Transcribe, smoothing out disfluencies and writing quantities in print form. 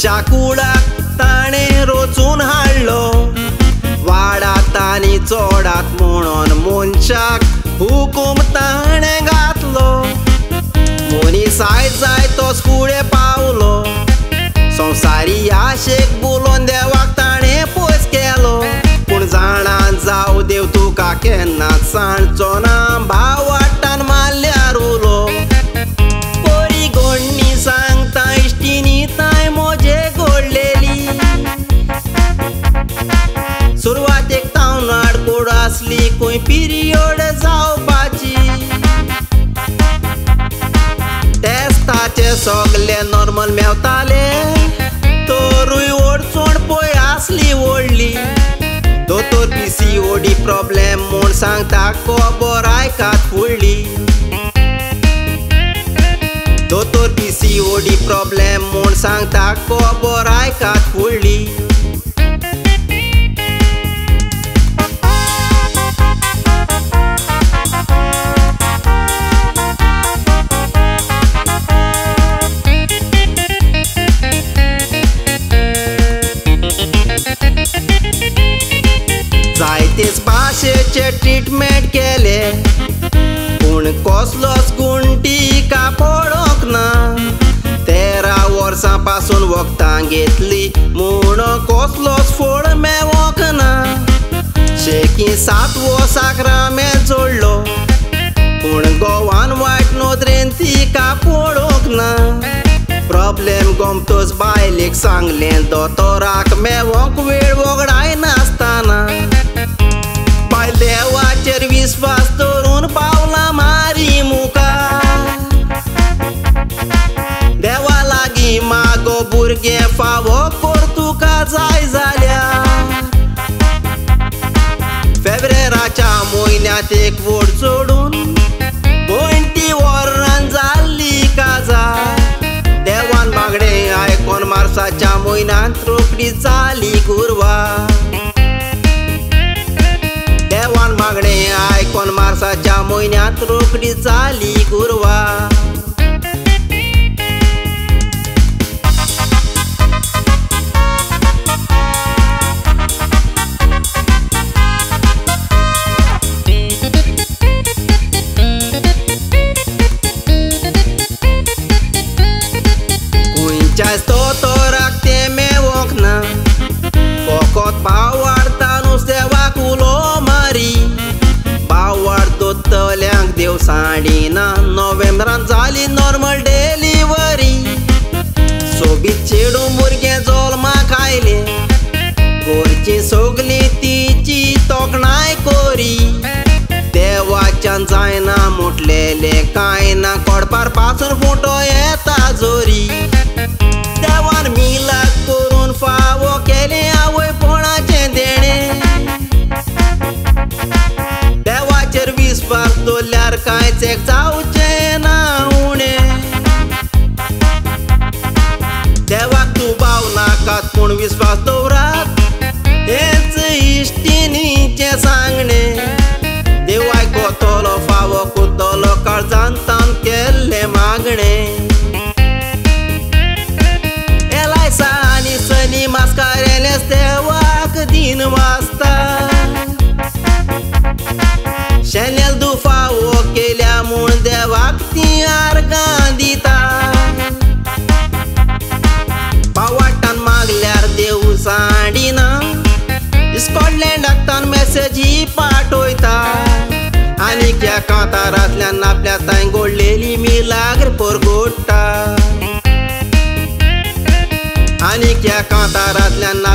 चाकुडाक ताणें रोचून हाडलो वाडात आनी चोडात म्हणून मनशाक हुकूम ताणें घातलो मनीस आयज जाय तोच फुडें पावलो संवसारी आशेक बोलोवन देवाक ताणें पयस केलो पूण जाणा जावं देव तुका केन्नाच सांडचो ना भाव वाट्टान मारल्यार उलो बरी गोडणी सांगता इश्टिनी ताय मोजे घोडलेली सुरवातेक तावन आडकोड आसली खंय पिरियड जावपाची टेस्टाचे सगळे नॉर्मल मेवताले तोरूय ओडचोड पळय आसली व्हडली दोतोर PCOD प्रॉब्लेम म्हूण सांगता खबर आयकात फुडली दोतोर PCOD प्रॉब्लेम म्हूण सांगता खबर आयकात फुडली जायतेच भाशेचे ट्रीटमेंट केले पूण कसलोच गुण टिका पडोंक ना 13 वर्सां पासून वखदां घेतली म्हूण कसलोच फळ मेळोंक ना शेकी 7 वर्साक रामें जोडलो पूण गोवान वायट नदरेन तिका पडोंक ना प्रॉब्लेम गोमतोच बायलेक सांगलें दोतोराक मेळोंक वेळ वगडाय नासतना बायल देवाचेर विस्वास दवरून पावला मारी मुखार देवा लागीं मागो भुरगें फावो कर तुका जाय जाल्यार फेब्रेराच्या म्हयन्यांत एक व्हड चोडून 20 वरां जाल्ली काजार देवान मागणें आयकोन मार्साच्या म्हयन्यांत रोखडी जाली गुरवा देवान मागणें आयकोन मार्साच्या म्हयन्यांत रोखडी जाली गुरवा खंयच्याच दोतोराक तें मेळोंक ना फकत भाव वाडटा नुस्तेवाक उलो मारी भाव वाड दोतोल्यांक देव सांडिना नोव्हेंबरांत जाली नॉर्मल डेलिव्हरी सोबीत चेडूं भुरगें जल्माक आयलें घरचीं सगळीं तिची तोखणाय कोरी देवाच्यान जायना म्हटलेलें कांय ना कोडपार पासून फोटो येता जोरी देवान मिलाद करून फावो केलें आवयपणाचें देणें देवाचेर विस्वास दवरल्यार कांयच एक जावचें ना उणें देवाक तूं भाव नाकात पूण विस्वास दवरात हेंच इश्टिनीचें सांगणें देव आयकोतलो फावो कोत्तलो काळजांत तान केल्लें मागणें एलायसा आनी सनी मास्कारेलेंच देवाक दिन वाजता शेनेल दुफावो केल्या म्हूण देवाक ती आर्गां दिता पावाटान मागल्यार देव सांडिना स्कॉटलँडाक तान मॅसेजी पाठयता आनी ह्या कांतारांतल्यान आपल्या ताई घोडलेली मिलाग्र परगोडटा आनी ह्या कांतारांतल्यान